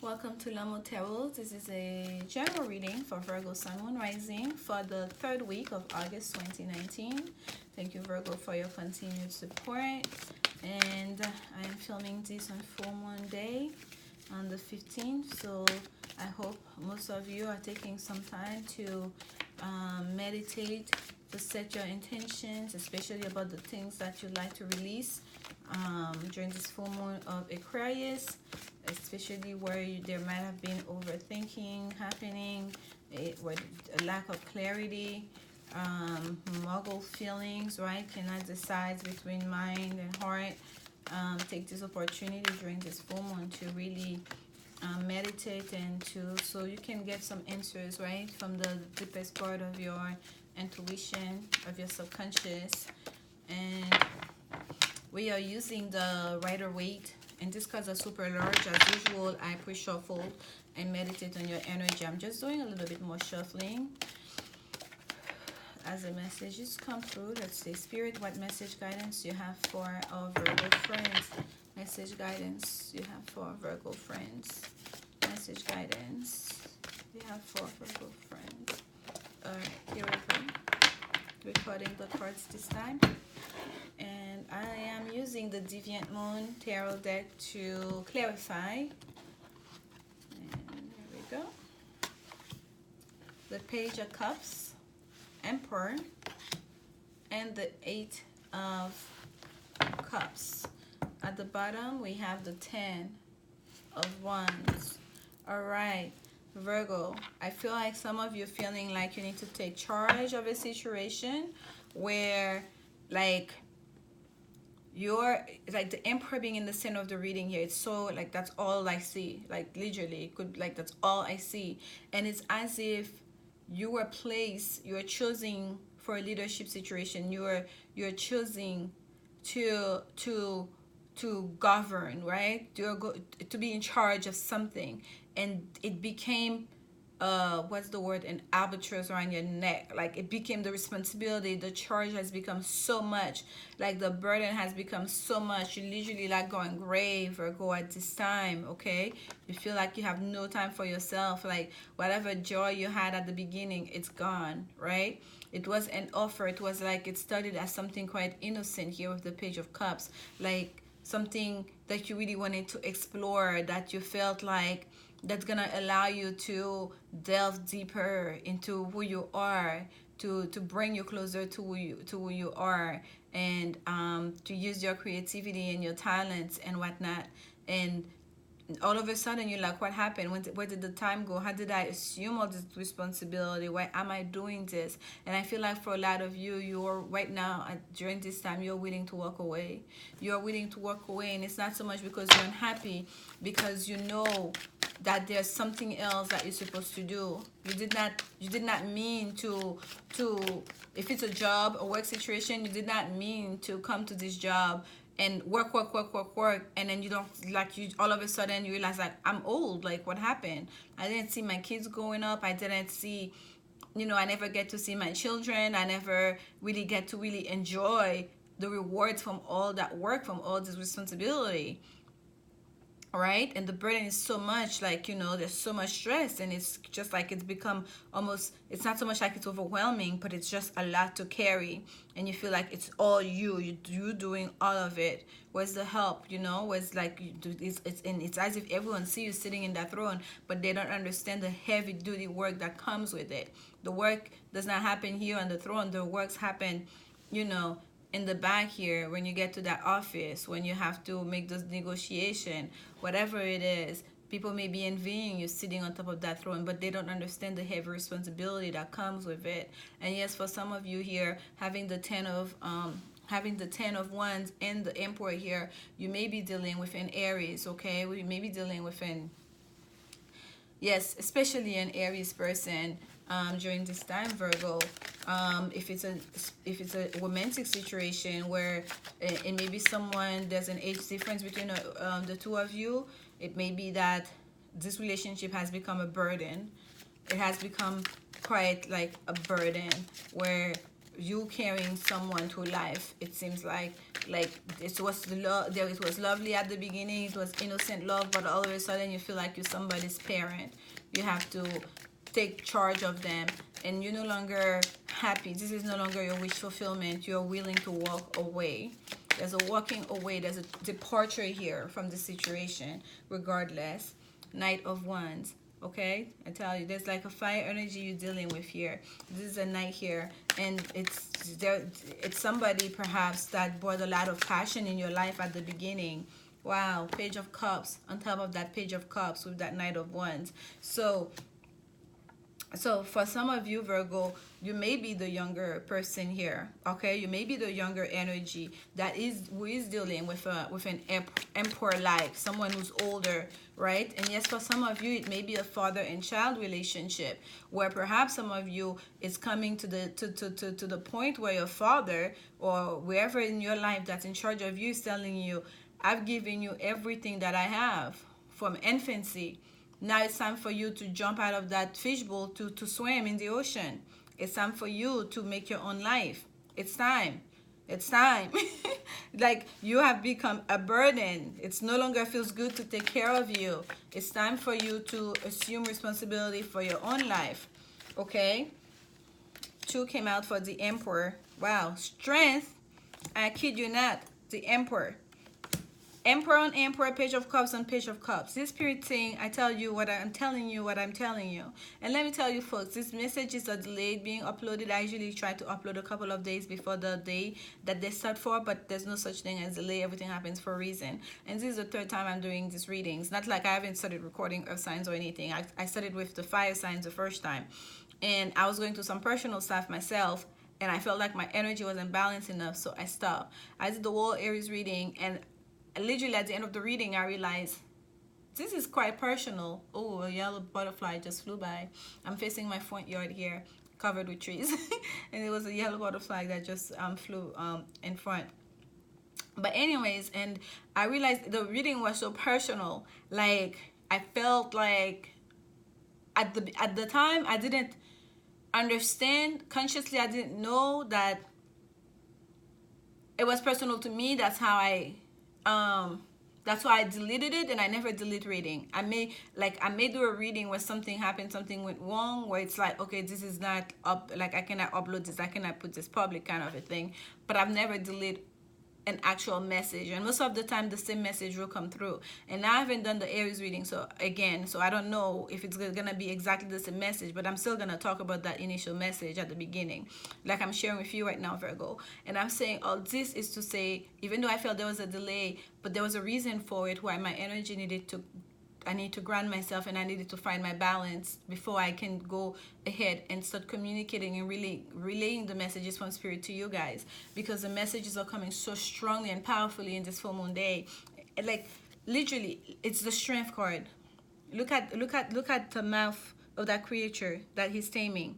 Welcome to Lanmoutarot. This is a general reading for Virgo Sun, Moon, Rising for the third week of August 2019. Thank you, Virgo, for your continued support. And I am filming this on full moon day on the 15th. So I hope most of you are taking some time to meditate, to set your intentions, especially about the things that you'd like to release during this full moon of Aquarius, especially where there might have been overthinking happening, with a lack of clarity, muggle feelings, right? Cannot decide between mind and heart. Take this opportunity during this full moon to really meditate and so you can get some answers, right, from the deepest part of your intuition, of your subconscious. And we are using the Rider-Waite, and these cards are super large. As usual, I pre-shuffle and meditate on your energy. I'm just doing a little bit more shuffling as the messages come through. Let's see, Spirit, what message guidance you have for our Virgo friends? Message guidance you have for our Virgo friends. Message guidance you have for Virgo friends. Alright, here we go. Recording the cards this time. And I am using the Deviant Moon Tarot deck to clarify. And there we go. The Page of Cups, Emperor, and the Eight of Cups. At the bottom, we have the 10 of Wands. Alright, Virgo, I feel like some of you feeling like you need to take charge of a situation where, like, you're like the Emperor being in the center of the reading here. It's so like that's all I see, like literally it could, like, that's all I see. And it's as if you were placed, you're choosing for a leadership situation, you're choosing to govern, right? To be in charge of something, and it became what's the word, an albatross around your neck. Like, it became the responsibility, the charge has become so much, like the burden has become so much. You literally like going grave or go at this time, okay? You feel like you have no time for yourself. Like whatever joy you had at the beginning, it's gone, right? It was an offer. It was like it started as something quite innocent here with the Page of Cups, like something that you really wanted to explore, that you felt like that's gonna allow you to delve deeper into who you are, to bring you closer to who you are, and to use your creativity and your talents and whatnot. And all of a sudden you're like, what happened? Where did the time go? How did I assume all this responsibility? Why am I doing this? And I feel like for a lot of you, you're right now during this time, you're willing to walk away. You're willing to walk away, and it's not so much because you're unhappy, because you know that there's something else that you're supposed to do. You did not mean to if it's a job, a work situation, you did not mean to come to this job and work, and then you don't, like, you all of a sudden you realize, like, I'm old, like, what happened? I didn't see my kids growing up. I didn't see, I never get to see my children. I never really get to really enjoy the rewards from all that work, from all this responsibility, right? And the burden is so much, like, there's so much stress, and it's just like it's become almost, it's not so much like it's overwhelming, but it's just a lot to carry, and you feel like it's all you doing all of it. Where's the help? Where's, like, it's as if everyone sees you sitting in that throne, but they don't understand the heavy duty work that comes with it. The work does not happen here on the throne. The works happen, in the back here, when you get to that office, when you have to make those negotiation, whatever it is. People may be envying you sitting on top of that throne, but they don't understand the heavy responsibility that comes with it. And yes, for some of you here, having the 10 of Wands and the Emperor here, you may be dealing with an Aries, okay? We may be dealing with yes, especially an Aries person during this time, Virgo. If it's a romantic situation where it may be someone, there's an age difference between the two of you, it may be that this relationship has become a burden. It has become quite like a burden, where you carrying someone through life. It seems like it was it was lovely at the beginning, it was innocent love, but all of a sudden you feel like you're somebody's parent. You have to take charge of them, and you're no longer happy. This is no longer your wish fulfillment. You're willing to walk away. There's a walking away, there's a departure here from the situation, regardless. Knight of Wands. Okay, I tell you, there's like a fire energy you're dealing with here. This is a knight here, and it's somebody perhaps that brought a lot of passion in your life at the beginning. Wow, Page of Cups on top of that Page of Cups with that Knight of Wands. So for some of you, Virgo, you may be the younger person here, okay? You may be the younger energy who is dealing with an emperor, like someone who's older, right? And yes, for some of you, it may be a father and child relationship, where perhaps some of you is coming to the point where your father or wherever in your life that's in charge of you is telling you, I've given you everything that I have from infancy. Now it's time for you to jump out of that fishbowl to swim in the ocean. It's time for you to make your own life. It's time. It's time. Like you have become a burden. It's no longer feels good to take care of you. It's time for you to assume responsibility for your own life. Okay? 2 came out for the Emperor. Wow. Strength. I kid you not. The Emperor. Emperor on Emperor, Page of Cups on Page of Cups. This spirit thing, I tell you what I'm telling you, what I'm telling you. And let me tell you, folks, these messages are delayed being uploaded. I usually try to upload a couple of days before the day that they start for, but there's no such thing as delay. Everything happens for a reason. And this is the 3rd time I'm doing these readings. Not like I haven't started recording earth signs or anything. I started with the fire signs the first time. And I was going through some personal stuff myself, and I felt like my energy wasn't balanced enough, so I stopped. I did the whole Aries reading, and literally at the end of the reading, I realized this is quite personal. Oh, a yellow butterfly just flew by. I'm facing my front yard here, covered with trees. And it was a yellow butterfly that just flew in front. But anyways, and I realized the reading was so personal. Like, I felt like at the time, I didn't understand. Consciously, I didn't know that it was personal to me. That's why I deleted it, and I never delete reading. I may do a reading where something happened, something went wrong, where it's like, okay, this is not up, like I cannot upload this, I cannot put this public, kind of a thing. But I've never deleted an actual message, and most of the time the same message will come through. And I haven't done the Aries reading, so I don't know if it's gonna be exactly the same message, but I'm still gonna talk about that initial message at the beginning, like I'm sharing with you right now, Virgo. And I'm saying all this is to say, even though I felt there was a delay, but there was a reason for it, why my energy I need to ground myself, and I needed to find my balance before I can go ahead and start communicating and really relaying the messages from Spirit to you guys, because the messages are coming so strongly and powerfully in this full moon day. Like literally, it's the Strength card. Look at the mouth of that creature that he's taming.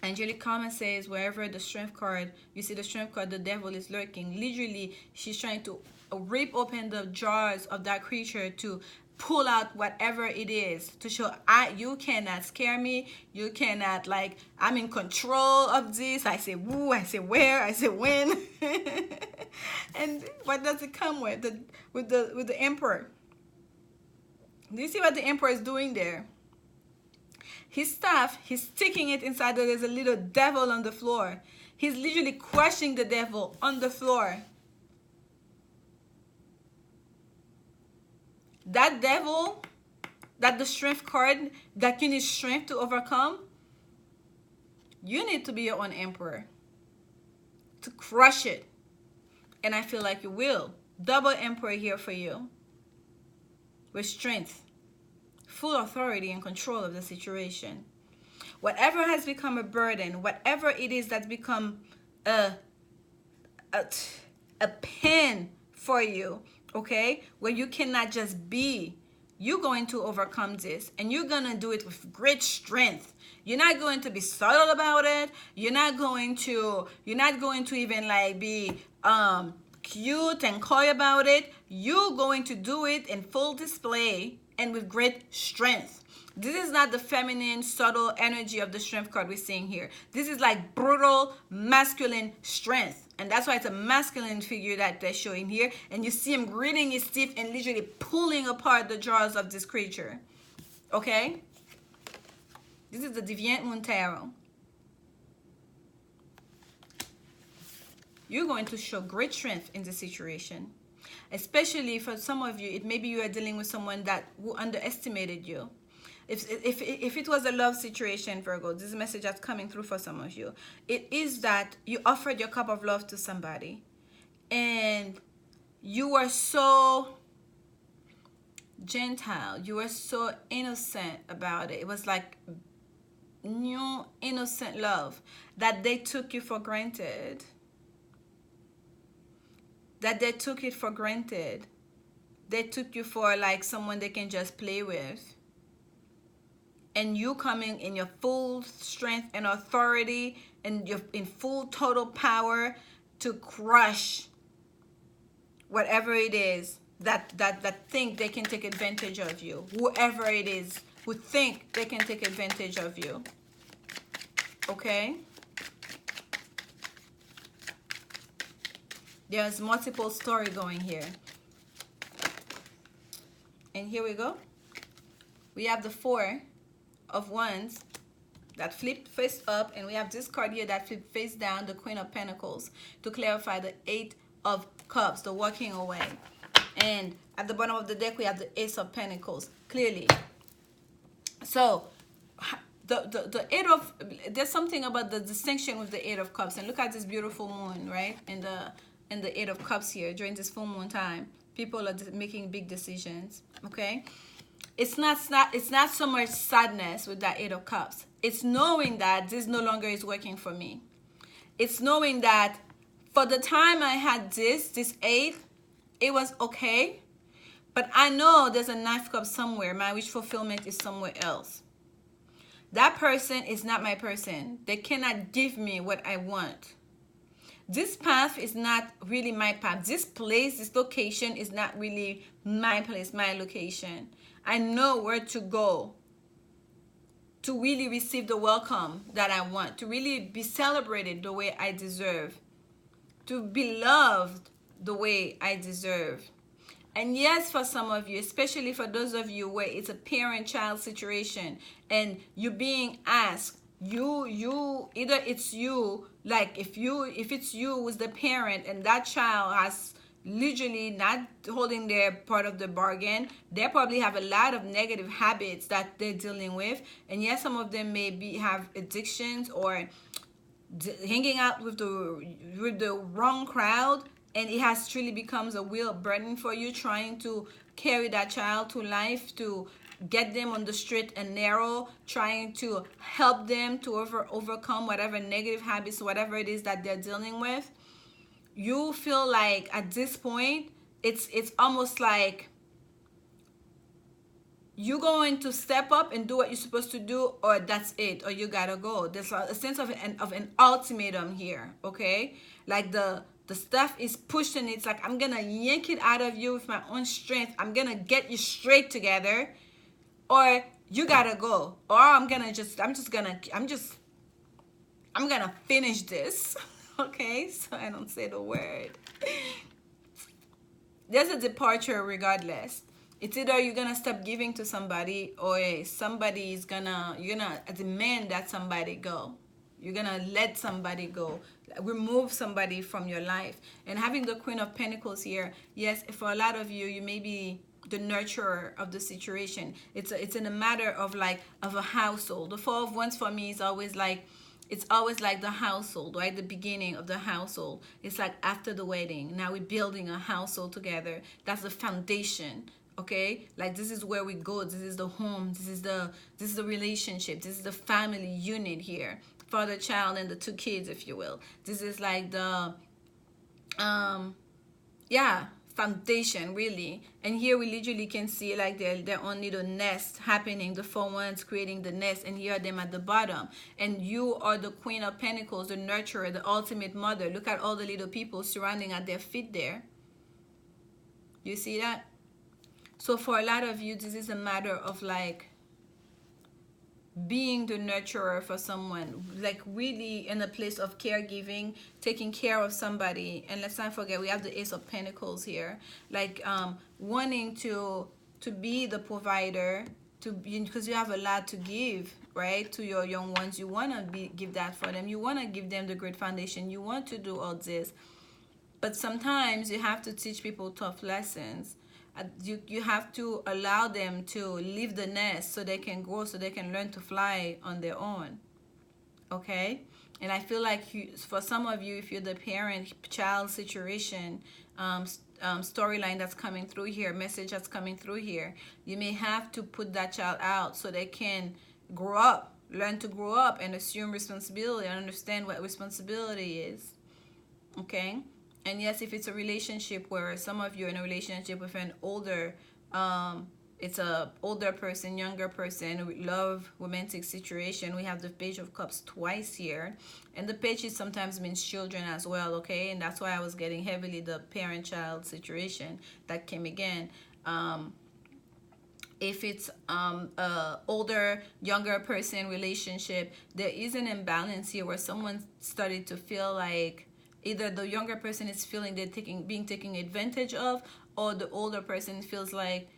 Angelic comment says, wherever the Strength card, you see the Strength card, the devil is lurking. Literally, she's trying to rip open the jaws of that creature to pull out whatever it is, to show you cannot scare me, you cannot, like, I'm in control of this. I say woo, I say where, I say when. And what does it come with? With the Emperor. Do you see what the Emperor is doing there? His staff, he's sticking it inside there. There's a little devil on the floor. He's literally crushing the devil on the floor. That devil, that the Strength card, that you need strength to overcome, you need to be your own Emperor to crush it. And I feel like you will. Double Emperor here for you. With strength, full authority and control of the situation. Whatever has become a burden, whatever it is that's become a pain for you, okay, where you cannot just be, you're going to overcome this, and you're gonna do it with great strength. You're not going to be subtle about it. You're not going to even like be cute and coy about it. You're going to do it in full display and with great strength. This is not the feminine, subtle energy of the strength card we're seeing here. This is like brutal, masculine strength. And that's why it's a masculine figure that they're showing here. And you see him gritting his teeth and literally pulling apart the jaws of this creature. Okay? This is the Deviant Moon Tarot. You're going to show great strength in this situation. Especially for some of you, maybe you are dealing with someone who underestimated you. If it was a love situation, Virgo, this is a message that's coming through for some of you. It is that you offered your cup of love to somebody, and you were so gentle, you were so innocent about it. It was like new, innocent love that they took you for granted. That they took it for granted. They took you for like someone they can just play with. And you coming in your full strength and authority and you're in full total power to crush whatever it is that think they can take advantage of you. Whoever it is who think they can take advantage of you. Okay? There's multiple story going here. And here we go. We have the 4 of Wands that flipped face up, and we have this card here that flipped face down, the Queen of Pentacles, to clarify the 8 of Cups, the walking away. And at the bottom of the deck, we have the Ace of Pentacles, clearly. So, the 8 of, there's something about the distinction with the 8 of Cups. And look at this beautiful moon, right? And the 8 of Cups here during this full moon time. People are making big decisions, okay? It's not so much sadness with that 8 of Cups. It's knowing that this no longer is working for me. It's knowing that for the time I had this 8, it was okay. But I know there's a 9 of Cups somewhere. My wish fulfillment is somewhere else. That person is not my person. They cannot give me what I want. This path is not really my path. This place, this location is not really my place, my location. I know where to go to really receive the welcome that I want, to really be celebrated the way I deserve, to be loved the way I deserve. And yes, for some of you, especially for those of you where it's a parent-child situation and you're being asked, either it's you, like if it's you who's the parent and that child has literally not holding their part of the bargain, they probably have a lot of negative habits that they're dealing with. And yes, some of them may have addictions or hanging out with the wrong crowd, and it has truly becomes a real burden for you trying to carry that child to life, to get them on the straight and narrow, trying to help them to overcome whatever negative habits, whatever it is that they're dealing with. You feel like at this point, it's almost like you're going to step up and do what you're supposed to do, or that's it, or you gotta go. There's a sense of an ultimatum here, okay? Like the stuff is pushed and it's like, I'm gonna yank it out of you with my own strength. I'm gonna get you straight together, or you gotta go, or I'm gonna finish this. Okay, so I don't say the word. There's a departure regardless. It's either you're gonna stop giving to somebody, or you're gonna demand that somebody go. You're gonna let somebody go, remove somebody from your life. And having the Queen of Pentacles here, yes, for a lot of you, you may be the nurturer of the situation. It's in a matter of a household. The 4 of Wands for me is always like, it's always like the household, right? The beginning of the household. It's like after the wedding. Now we're building a household together. That's the foundation, okay? Like this is where we go. This is the home. This is the relationship. This is the family unit here. Father, child, and the 2 kids, if you will. This is like the, foundation, really. And here we literally can see like their own little nest happening, the 4 Wands creating the nest, and here are them at the bottom. And you are the Queen of Pentacles, the nurturer, the ultimate mother. Look at all the little people surrounding at their feet there. You see that? So for a lot of you, this is a matter of like being the nurturer for someone, like really in a place of caregiving, taking care of somebody. And let's not forget, we have the Ace of Pentacles here, like wanting to be the provider, to be, because you have a lot to give, right, to your young ones. You want to give that for them. You want to give them the great foundation. You want to do all this. But sometimes you have to teach people tough lessons. You have to allow them to leave the nest so they can grow, so they can learn to fly on their own. Okay? And I feel like for some of you, if you're the parent-child situation, storyline that's coming through here, message that's coming through here, you may have to put that child out so they can grow up, learn to grow up and assume responsibility and understand what responsibility is. Okay? And yes, if it's a relationship where some of you are in a relationship with an older, it's a older person, younger person, love, romantic situation, we have the Page of Cups twice here. And the page sometimes means children as well, okay? And that's why I was getting heavily the parent-child situation that came again. If it's a older, younger person relationship, there is an imbalance here where someone started to feel like either the younger person is feeling they're being taken advantage of, or the older person feels like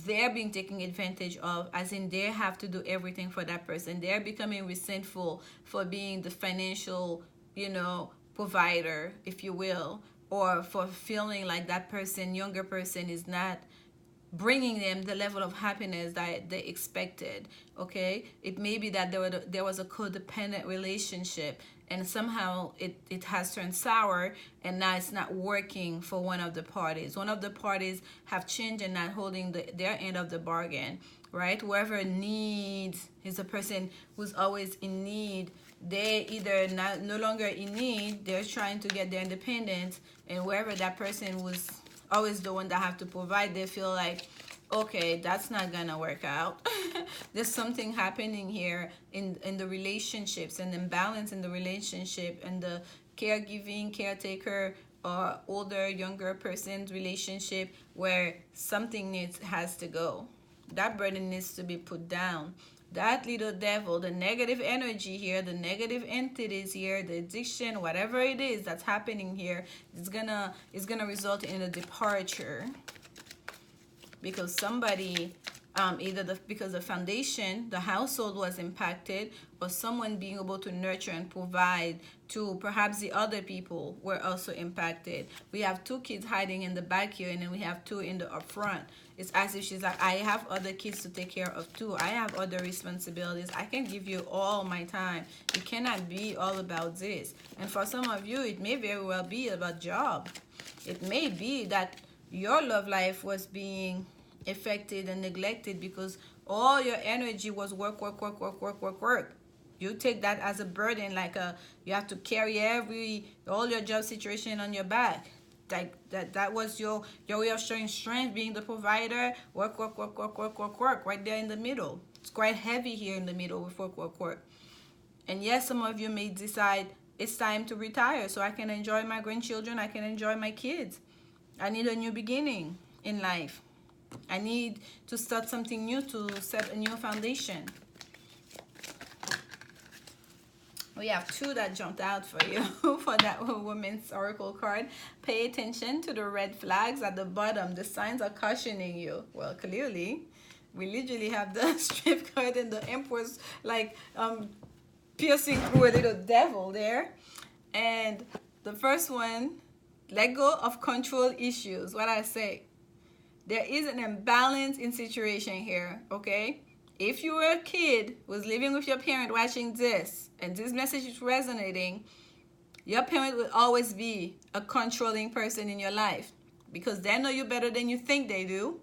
they're being taken advantage of, as in they have to do everything for that person. They're becoming resentful for being the financial, provider, if you will, or for feeling like that person, younger person, is not bringing them the level of happiness that they expected. Okay, it may be that there was a codependent relationship, and somehow it has turned sour, and now it's not working for one of the parties. One of the parties have changed and not holding their end of the bargain, right? Whoever needs is a person who's always in need. They either no longer in need, they're trying to get their independence, and wherever that person was always the one that have to provide, they feel like, okay, that's not gonna work out. There's something happening here in the relationships, and imbalance in the relationship, and the caregiving, caretaker, or older, younger person's relationship, where something has to go. That burden needs to be put down. That little devil, the negative energy here, the negative entities here, the addiction, whatever it is that's happening here, is gonna result in a departure, because somebody, either because the foundation, the household was impacted, or someone being able to nurture and provide to perhaps the other people were also impacted. We have two kids hiding in the back here, and then we have two in the up front. It's as if she's like, I have other kids to take care of too. I have other responsibilities. I can give you all my time. It cannot be all about this. And for some of you, it may very well be about job. It may be that your love life was being affected and neglected because all your energy was work. You take that as a burden, like you have to carry all your job situation on your back. Like that was your way of showing strength, being the provider. Work, right there in the middle. It's quite heavy here in the middle with work. And yes, some of you may decide it's time to retire so I can enjoy my grandchildren, I can enjoy my kids. I need a new beginning in life. I need to start something new, to set a new foundation. We have two that jumped out for you for that Woman's Oracle card. Pay attention to the red flags at the bottom. The signs are cautioning you. Well, clearly, we literally have the Strength card and the Empress like piercing through a little devil there. And the first one, let go of control issues. What I say, there is an imbalance in situation here, okay? If you were a kid, was living with your parent watching this, and this message is resonating, your parent will always be a controlling person in your life because they know you better than you think they do.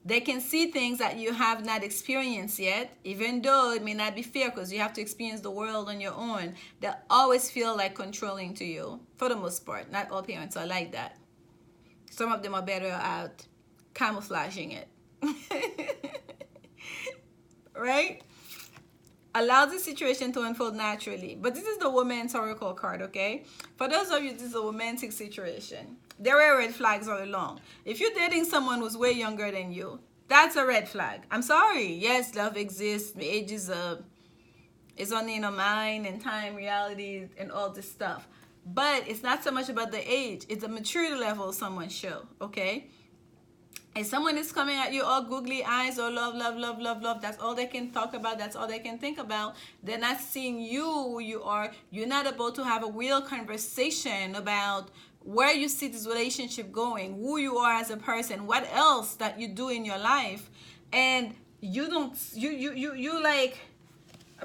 They can see things that you have not experienced yet, even though it may not be fair because you have to experience the world on your own. They'll always feel like controlling to you, for the most part. Not all parents are like that. Some of them are better at camouflaging it. Right? Allow the situation to unfold naturally. But this is the Woman's Oracle card, okay? For those of you, this is a romantic situation. There are red flags all along. If you're dating someone who's way younger than you, That's a red flag. I'm sorry. Yes, love exists. Age is only in a mind and time, reality, and all this stuff. But it's not so much about the age. It's the maturity level someone show. Okay. If someone is coming at you all googly eyes or love, love, love, love, love, that's all they can talk about, that's all they can think about, they're not seeing you who you are. You're not able to have a real conversation about where you see this relationship going, who you are as a person, what else that you do in your life. And you don't, you like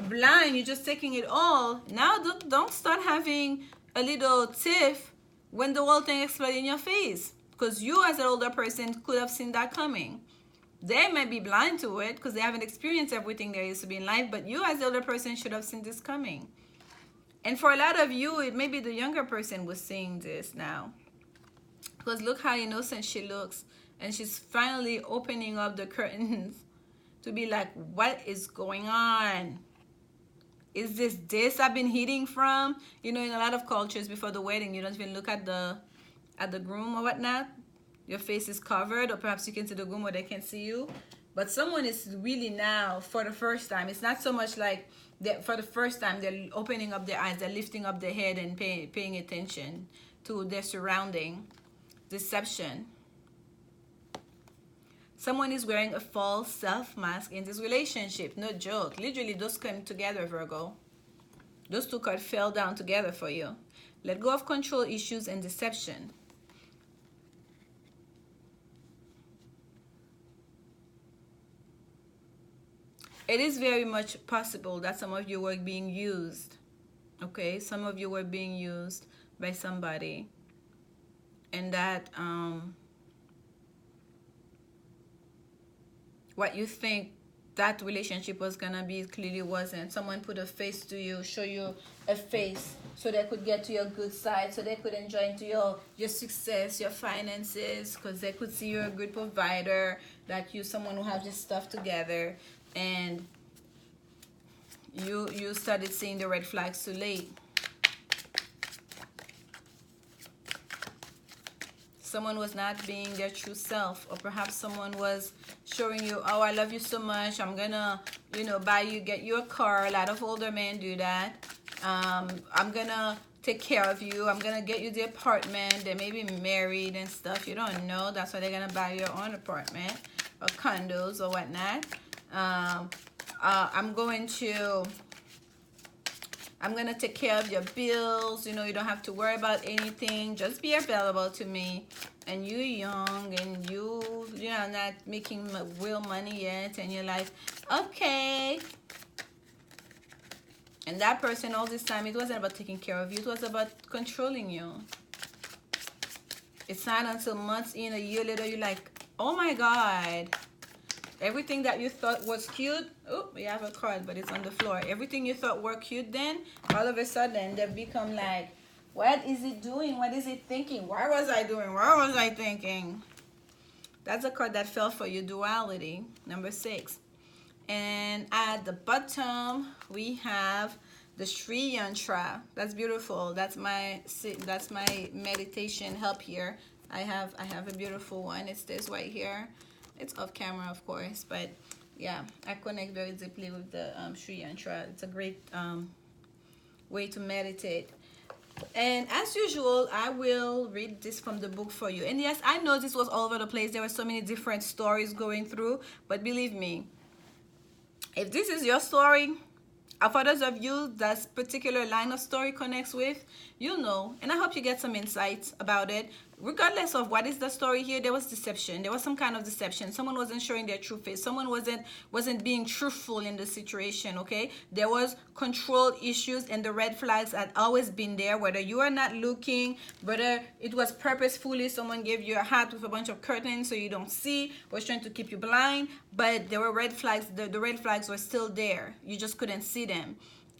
blind, you're just taking it all. Now don't start having a little tiff when the whole thing exploded in your face, because you as an older person could have seen that coming. They might be blind to it because they haven't experienced everything there is to be in life, but you as the older person should have seen this coming. And for a lot of you, it may be the younger person was seeing this now, because look how innocent she looks, and she's finally opening up the curtains to be like, what is going on? Is this I've been eating from? You know, in a lot of cultures, before the wedding, you don't even look at the groom or whatnot. Your face is covered, or perhaps you can see the groom or they can see you. But someone is really now, for the first time, it's not so much like that. For the first time, they're opening up their eyes, they're lifting up their head and paying attention to their surrounding. Deception. Someone is wearing a false self mask in this relationship. No joke. Literally, those came together, Virgo. Those two cards fell down together for you. Let go of control issues and deception. It is very much possible that some of you were being used. Okay? Some of you were being used by somebody. And that what you think that relationship was gonna be clearly wasn't. Someone put a face to you, show you a face so they could get to your good side, so they could enjoy into your success, your finances, because they could see you're a good provider, that you're someone who has this stuff together, and you started seeing the red flags too late. Someone was not being their true self, or perhaps someone was showing you, oh, I love you so much, I'm gonna, buy you, get you a car. A lot of older men do that. I'm gonna take care of you, I'm gonna get you the apartment. They may be married and stuff, you don't know. That's why they're gonna buy your own apartment or condos or whatnot. I'm gonna take care of your bills. You don't have to worry about anything. Just be available to me. And you're young and you're not making real money yet. And you're like, okay. And that person all this time, it wasn't about taking care of you. It was about controlling you. It's not until months in, a year later, you're like, oh my God. Everything that you thought was cute, oh, we have a card, but it's on the floor. Everything you thought were cute then, all of a sudden, they've become like, what is it doing? What is it thinking? Why was I doing? Why was I thinking? That's a card that fell for you, duality, number 6. And at the bottom, we have the Sri Yantra. That's beautiful. That's my meditation help here. I have a beautiful one. It stays right here. It's off camera, of course, but yeah, I connect very deeply with the Sri Yantra. It's a great way to meditate. And as usual, I will read this from the book for you. And yes, I know this was all over the place. There were so many different stories going through, but believe me, if this is your story, for those of you that particular line of story connects with, you'll know. And I hope you get some insights about it. Regardless of what is the story here, there was deception. There was some kind of deception. Someone wasn't showing their true face. Someone wasn't being truthful in the situation, okay? There was control issues, and the red flags had always been there, whether you are not looking, whether it was purposefully someone gave you a hat with a bunch of curtains so you don't see, was trying to keep you blind, but there were red flags. The red flags were still there. You just couldn't see them.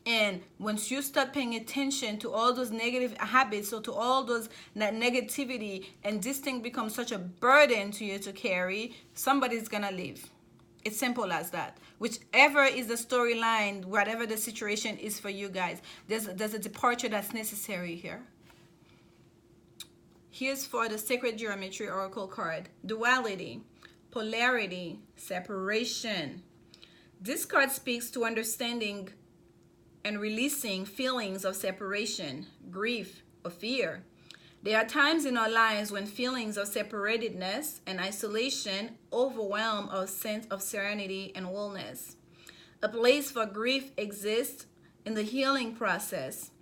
And once you start paying attention to all those negative habits, or to all those negativity, and this thing becomes such a burden to you to carry, somebody's gonna leave. It's simple as that. Whichever is the storyline, whatever the situation is for you guys, there's a departure that's necessary here. Here's for the Sacred Geometry Oracle card. Duality. Polarity, separation. This card speaks to understanding and releasing feelings of separation, grief, or fear. There are times in our lives when feelings of separatedness and isolation overwhelm our sense of serenity and wholeness. A place for grief exists in the healing process,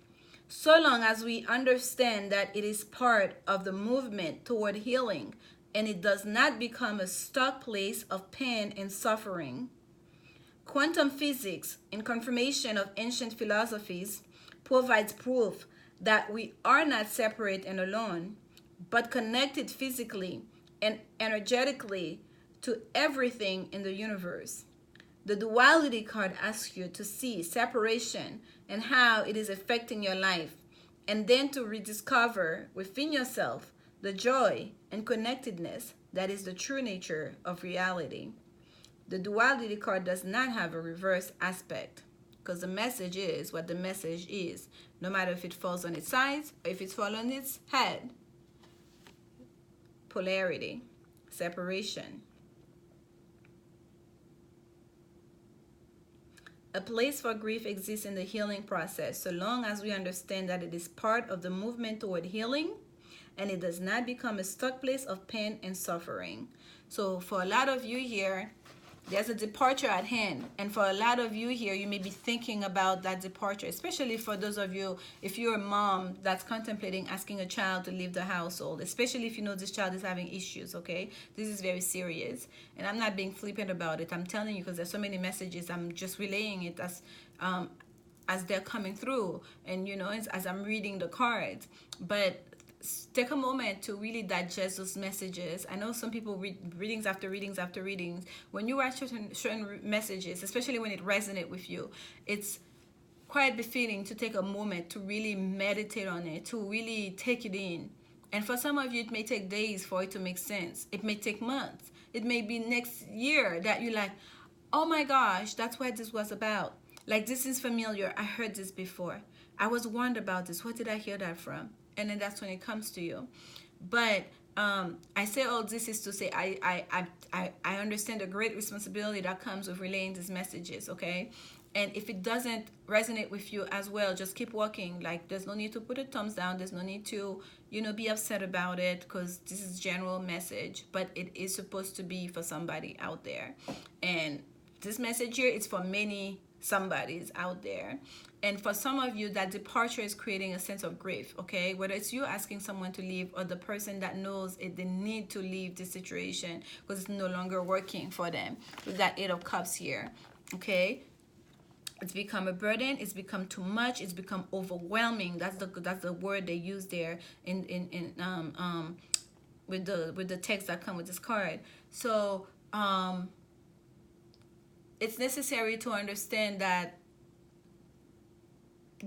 so long as we understand that it is part of the movement toward healing and it does not become a stuck place of pain and suffering. Quantum physics, in confirmation of ancient philosophies, provides proof that we are not separate and alone, but connected physically and energetically to everything in the universe. The duality card asks you to see separation and how it is affecting your life, and then to rediscover within yourself the joy and connectedness that is the true nature of reality. The duality card does not have a reverse aspect because the message is what the message is, no matter if it falls on its sides or if it falls on its head. Polarity, separation. A place for grief exists in the healing process, so long as we understand that it is part of the movement toward healing and it does not become a stuck place of pain and suffering. So for a lot of you here, there's a departure at hand, and for a lot of you here, you may be thinking about that departure, especially for those of you, if you're a mom that's contemplating asking a child to leave the household, especially if you know this child is having issues. Okay, this is very serious, and I'm not being flippant about it. I'm telling you because there's so many messages. I'm just relaying it as they're coming through, and you know, as I'm reading the cards. But take a moment to really digest those messages. I know some people read readings after readings after readings. When you write certain messages, especially when it resonates with you, it's quite befitting to take a moment to really meditate on it, to really take it in. And for some of you, it may take days for it to make sense. It may take months. It may be next year that you're like, oh my gosh, that's what this was about. Like, this is familiar. I heard this before. I was warned about this. What did I hear that from? And then that's when it comes to you. But I say all this is to say I understand the great responsibility that comes with relaying these messages, okay? And if it doesn't resonate with you as well, just keep walking. Like, there's no need to put a thumbs down. There's no need to, be upset about it, because this is general message. But it is supposed to be for somebody out there. And this message here is for many somebody's out there. And for some of you, that departure is creating a sense of grief, okay? Whether it's you asking someone to leave or the person that knows they need to leave the situation because it's no longer working for them. With that Eight of Cups here, okay? It's become a burden. It's become too much. It's become overwhelming. That's the word they use there with the text that come with this card. So it's necessary to understand that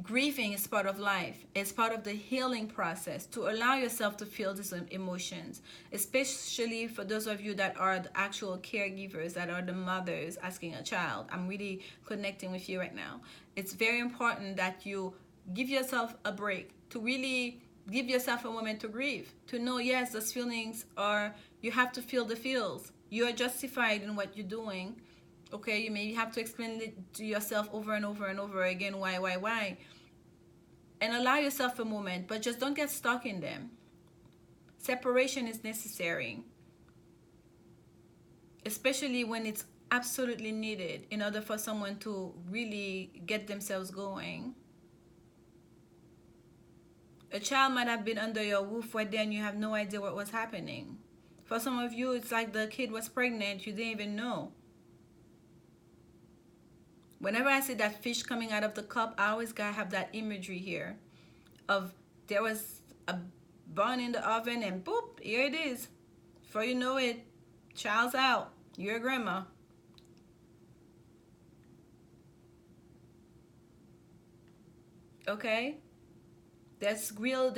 grieving is part of life. It's part of the healing process, to allow yourself to feel these emotions, especially for those of you that are the actual caregivers, that are the mothers asking a child. I'm really connecting with you right now. It's very important that you give yourself a break, to really give yourself a moment to grieve, to know, yes, those feelings you have to feel the feels. You are justified in what you're doing. Okay, you may have to explain it to yourself over and over and over again, why, and allow yourself a moment, but just don't get stuck in them. Separation is necessary, especially when it's absolutely needed in order for someone to really get themselves going. A child might have been under your roof where then you have no idea what was happening. For some of you, it's like the kid was pregnant, you didn't even know. Whenever I see that fish coming out of the cup, I always gotta have that imagery here of there was a bun in the oven and boop, here it is. Before you know it, child's out. You're a grandma. Okay? There was real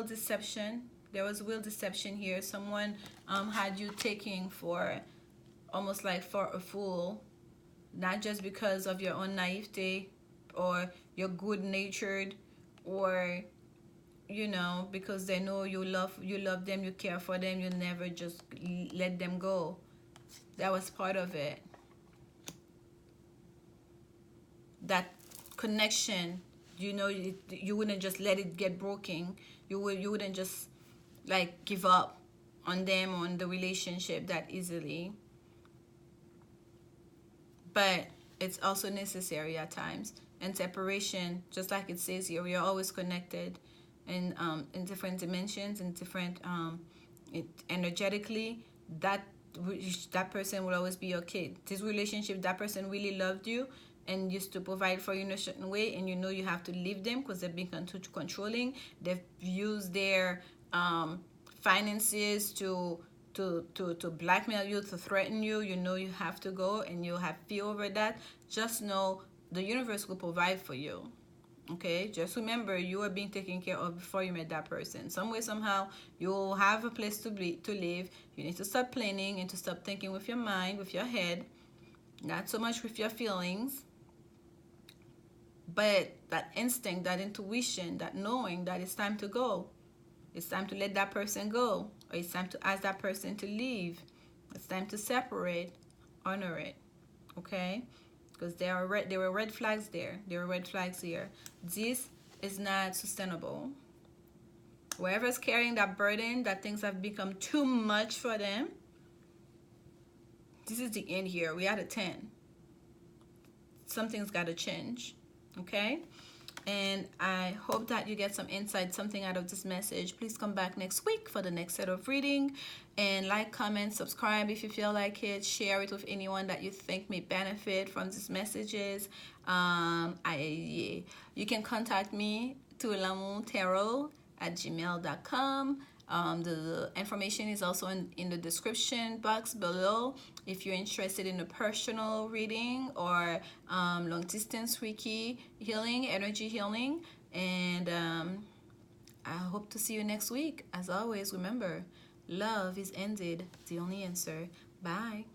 deception. There was real deception here. Someone had you taking for almost like for a fool. Not just because of your own naivete or you're good-natured, or because they know you love them, you care for them, you never just let them go. That was part of it. That connection, you know, you wouldn't just let it get broken. You wouldn't just like give up on them, on the relationship that easily. But it's also necessary at times. And separation, just like it says here, we are always connected in different dimensions, in different energetically. That person will always be your kid. This relationship, that person really loved you and used to provide for you in a certain way, and you know you have to leave them because they've been controlling. They've used their finances to blackmail you, to threaten you. You know you have to go, and you have fear over that. Just know the universe will provide for you. Okay, just remember you are being taken care of before you met that person. Some way, somehow, you'll have a place to live. You need to stop planning and to stop thinking with your mind, with your head, not so much with your feelings, but that instinct, that intuition, that knowing that it's time to go. It's time to let that person go, or it's time to ask that person to leave. It's time to separate. Honor it, okay? Because there were red flags there. There were red flags here. This is not sustainable. Whoever's carrying that burden, that things have become too much for them, this is the end here. We had a 10. Something's got to change, okay? And I hope that you get some insight, something out of this message. Please come back next week for the next set of reading. And like, comment, subscribe if you feel like it. Share it with anyone that you think may benefit from these messages. You can contact me to lanmoutarot@gmail.com. The information is also in the description box below if you're interested in a personal reading or long distance Reiki healing, energy healing. And I hope to see you next week. As always, remember, love is indeed the only answer. Bye.